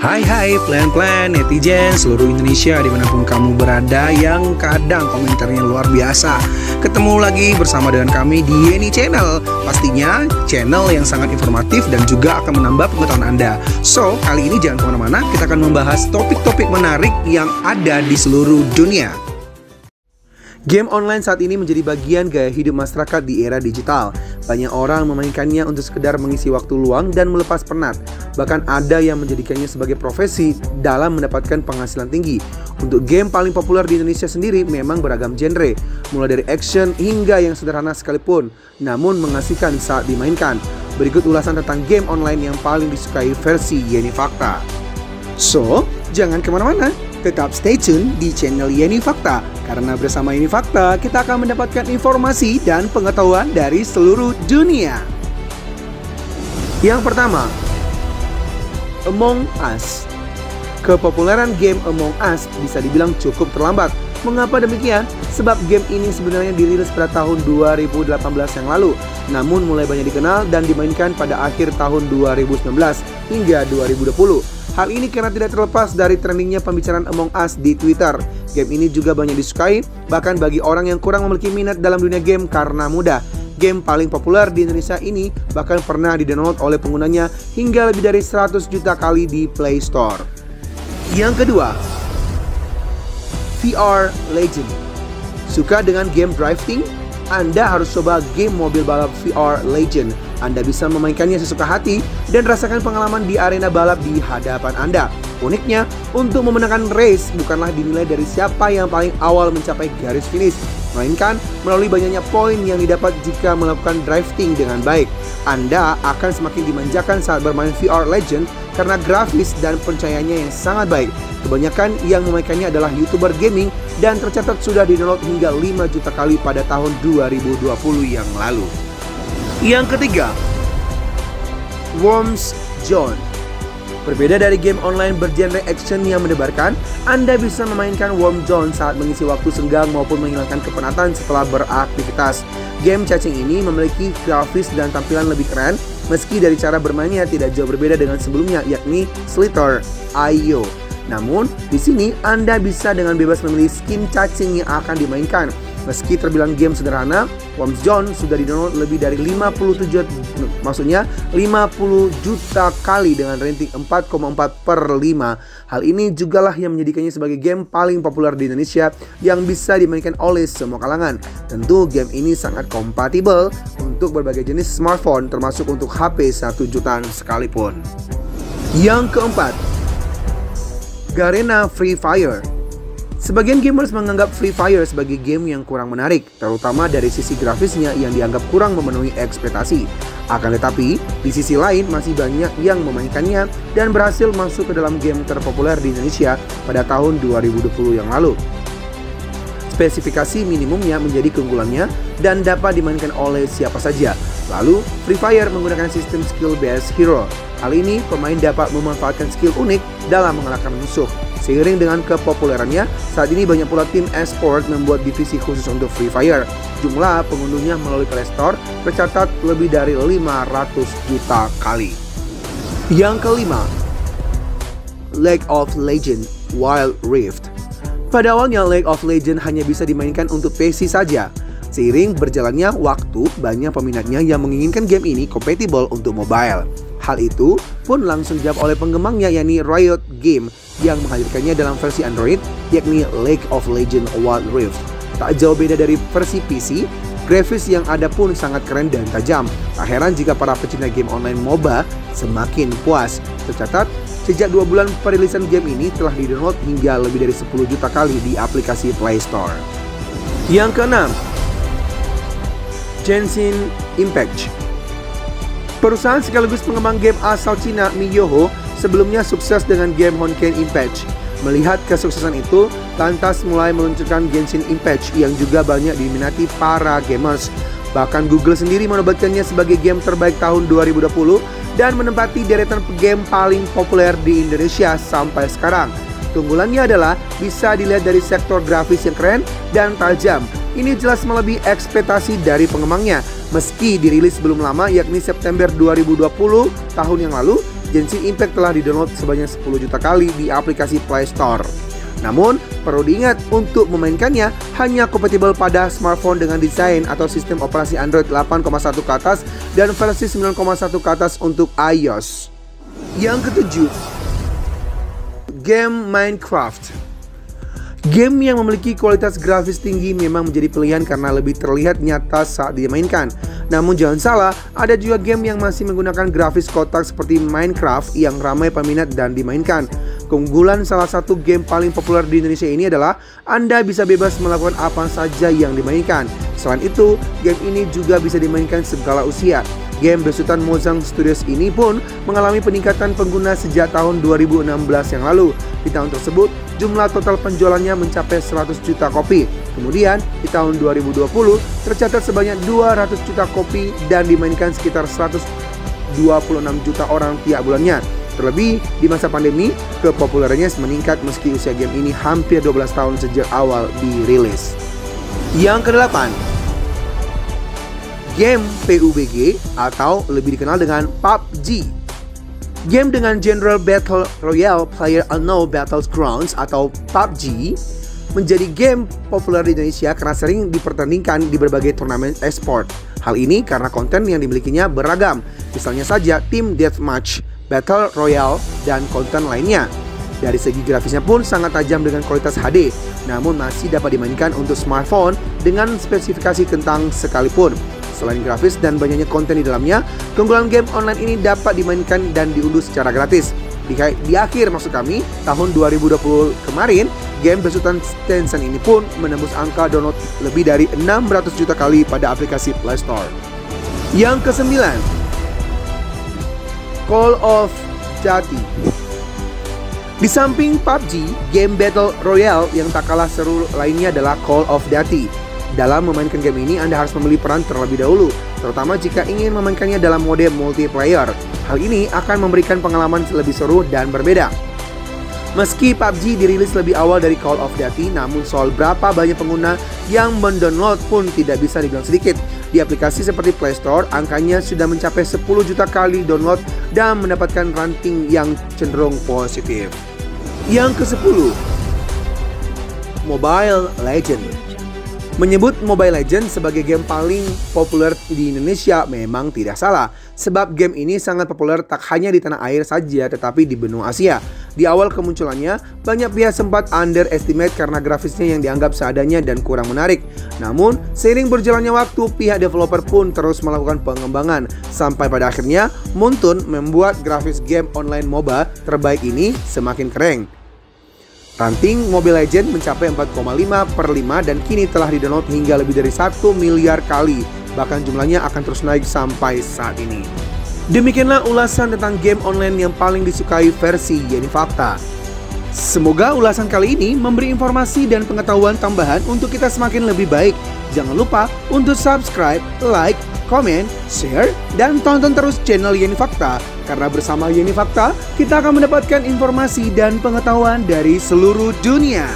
Hai plan-plan netizen seluruh Indonesia dimanapun kamu berada yang kadang komentarnya luar biasa. Ketemu lagi bersama dengan kami di Yeni Channel. Pastinya channel yang sangat informatif dan juga akan menambah pengetahuan Anda. So, kali ini jangan kemana-mana, kita akan membahas topik-topik menarik yang ada di seluruh dunia. Game online saat ini menjadi bagian gaya hidup masyarakat di era digital. Banyak orang memainkannya untuk sekedar mengisi waktu luang dan melepas penat. Bahkan ada yang menjadikannya sebagai profesi dalam mendapatkan penghasilan tinggi. Untuk game paling populer di Indonesia sendiri memang beragam genre, mulai dari action hingga yang sederhana sekalipun, namun mengasihkan saat dimainkan. Berikut ulasan tentang game online yang paling disukai versi Yeni Fakta. So, jangan kemana-mana, tetap stay tune di channel Yeni Fakta. Karena bersama Yeni Fakta, kita akan mendapatkan informasi dan pengetahuan dari seluruh dunia. Yang pertama, Among Us. Kepopuleran game Among Us bisa dibilang cukup terlambat. Mengapa demikian? Sebab game ini sebenarnya dirilis pada tahun 2018 yang lalu, namun mulai banyak dikenal dan dimainkan pada akhir tahun 2019 hingga 2020. Hal ini karena tidak terlepas dari trendingnya pembicaraan Among Us di Twitter. Game ini juga banyak disukai, bahkan bagi orang yang kurang memiliki minat dalam dunia game karena mudah. Game paling populer di Indonesia ini bahkan pernah di-download oleh penggunanya hingga lebih dari 100 juta kali di Play Store. Yang kedua, VR Legend. Suka dengan game drifting? Anda harus coba game mobil balap VR Legend. Anda bisa memainkannya sesuka hati dan rasakan pengalaman di arena balap di hadapan Anda. Uniknya, untuk memenangkan race bukanlah dinilai dari siapa yang paling awal mencapai garis finish, melainkan melalui banyaknya poin yang didapat jika melakukan drifting dengan baik. Anda akan semakin dimanjakan saat bermain VR Legend karena grafis dan pencahayaannya yang sangat baik. Kebanyakan yang memainkannya adalah YouTuber gaming dan tercatat sudah di-download hingga 5 juta kali pada tahun 2020 yang lalu. Yang ketiga, Worms Zone. Berbeda dari game online bergenre action yang mendebarkan, Anda bisa memainkan Worms Zone saat mengisi waktu senggang maupun menghilangkan kepenatan setelah beraktivitas. Game cacing ini memiliki grafis dan tampilan lebih keren, meski dari cara bermainnya tidak jauh berbeda dengan sebelumnya, yakni Slither.io. Namun, di sini Anda bisa dengan bebas memilih skin cacing yang akan dimainkan. Meski terbilang game sederhana, Worms Zone sudah di-download lebih dari 50 juta kali dengan rating 4,4/5. Hal ini jugalah yang menjadikannya sebagai game paling populer di Indonesia yang bisa dimainkan oleh semua kalangan. Tentu game ini sangat kompatibel untuk berbagai jenis smartphone, termasuk untuk HP 1 jutaan sekalipun. Yang keempat, Garena Free Fire. Sebagian gamers menganggap Free Fire sebagai game yang kurang menarik, terutama dari sisi grafisnya yang dianggap kurang memenuhi ekspektasi. Akan tetapi, di sisi lain masih banyak yang memainkannya dan berhasil masuk ke dalam game terpopuler di Indonesia pada tahun 2020 yang lalu. Spesifikasi minimumnya menjadi keunggulannya dan dapat dimainkan oleh siapa saja. Lalu, Free Fire menggunakan sistem skill-based hero. Hal ini, pemain dapat memanfaatkan skill unik dalam mengalahkan musuh. Seiring dengan kepopulerannya, saat ini banyak pula tim e-sport membuat divisi khusus untuk Free Fire. Jumlah pengunduhnya melalui Play Store tercatat lebih dari 500 juta kali. Yang kelima, League of Legends Wild Rift. Pada awalnya, League of Legends hanya bisa dimainkan untuk PC saja. Seiring berjalannya waktu, banyak peminatnya yang menginginkan game ini kompatibel untuk mobile. Hal itu pun langsung dijawab oleh pengembangnya, yakni Riot Games, yang menghadirkannya dalam versi Android, yakni League of Legends Wild Rift. Tak jauh beda dari versi PC, grafis yang ada pun sangat keren dan tajam. Tak heran jika para pecinta game online MOBA semakin puas. Tercatat, sejak 2 bulan perilisan game ini telah di-download hingga lebih dari 10 juta kali di aplikasi Play Store. Yang keenam, Genshin Impact. Perusahaan sekaligus pengembang game asal Cina, miYoho, sebelumnya sukses dengan game Honkai Impact. Melihat kesuksesan itu, lantas mulai meluncurkan Genshin Impact yang juga banyak diminati para gamers. Bahkan Google sendiri menobatkannya sebagai game terbaik tahun 2020 dan menempati deretan game paling populer di Indonesia sampai sekarang. Keunggulannya adalah bisa dilihat dari sektor grafis yang keren dan tajam. Ini jelas melebihi ekspektasi dari pengembangnya. Meski dirilis belum lama, yakni September 2020 tahun yang lalu, Genshin Impact telah didownload sebanyak 10 juta kali di aplikasi Play Store. Namun, perlu diingat untuk memainkannya hanya kompatibel pada smartphone dengan desain atau sistem operasi Android 8,1 ke atas dan versi 9,1 ke atas untuk iOS. Yang ketujuh, game Minecraft. Game yang memiliki kualitas grafis tinggi memang menjadi pilihan karena lebih terlihat nyata saat dimainkan. Namun jangan salah, ada juga game yang masih menggunakan grafis kotak seperti Minecraft yang ramai peminat dan dimainkan. Keunggulan salah satu game paling populer di Indonesia ini adalah Anda bisa bebas melakukan apa saja yang dimainkan. Selain itu, game ini juga bisa dimainkan segala usia. Game besutan Mojang Studios ini pun mengalami peningkatan pengguna sejak tahun 2016 yang lalu. Di tahun tersebut, jumlah total penjualannya mencapai 100 juta kopi. Kemudian, di tahun 2020, tercatat sebanyak 200 juta kopi dan dimainkan sekitar 126 juta orang tiap bulannya. Terlebih, di masa pandemi, kepopulerannya meningkat meski usia game ini hampir 12 tahun sejak awal dirilis. Yang kedelapan, game PUBG atau lebih dikenal dengan PUBG. Game dengan genre Battle Royale PlayerUnknown's Battlegrounds atau PUBG menjadi game populer di Indonesia karena sering dipertandingkan di berbagai turnamen e-sport. Hal ini karena konten yang dimilikinya beragam, misalnya saja Team Deathmatch, Battle Royale, dan konten lainnya. Dari segi grafisnya pun sangat tajam dengan kualitas HD, namun masih dapat dimainkan untuk smartphone dengan spesifikasi kentang sekalipun. Selain grafis dan banyaknya konten di dalamnya, keunggulan game online ini dapat dimainkan dan diunduh secara gratis. Di akhir maksud kami, tahun 2020 kemarin, game besutan Tencent ini pun menembus angka download lebih dari 600 juta kali pada aplikasi Play Store. Yang kesembilan, Call of Duty. Di samping PUBG, game Battle Royale yang tak kalah seru lainnya adalah Call of Duty. Dalam memainkan game ini, Anda harus memilih peran terlebih dahulu, terutama jika ingin memainkannya dalam mode multiplayer. Hal ini akan memberikan pengalaman lebih seru dan berbeda. Meski PUBG dirilis lebih awal dari Call of Duty, namun soal berapa banyak pengguna yang mendownload pun tidak bisa dibilang sedikit. Di aplikasi seperti Play Store, angkanya sudah mencapai 10 juta kali download dan mendapatkan ranking yang cenderung positif. Yang ke-10, Mobile Legends. Menyebut Mobile Legends sebagai game paling populer di Indonesia memang tidak salah, sebab game ini sangat populer tak hanya di tanah air saja tetapi di benua Asia. Di awal kemunculannya, banyak pihak sempat underestimate karena grafisnya yang dianggap seadanya dan kurang menarik. Namun, seiring berjalannya waktu, pihak developer pun terus melakukan pengembangan, sampai pada akhirnya Moonton membuat grafis game online MOBA terbaik ini semakin keren. Ranting Mobile Legends mencapai 4,5/5 dan kini telah didownload hingga lebih dari 1 miliar kali. Bahkan jumlahnya akan terus naik sampai saat ini. Demikianlah ulasan tentang game online yang paling disukai versi YeniFakta. Semoga ulasan kali ini memberi informasi dan pengetahuan tambahan untuk kita semakin lebih baik. Jangan lupa untuk subscribe, like, komen, share, dan tonton terus channel YeniFakta. Karena bersama YeniFakta, kita akan mendapatkan informasi dan pengetahuan dari seluruh dunia.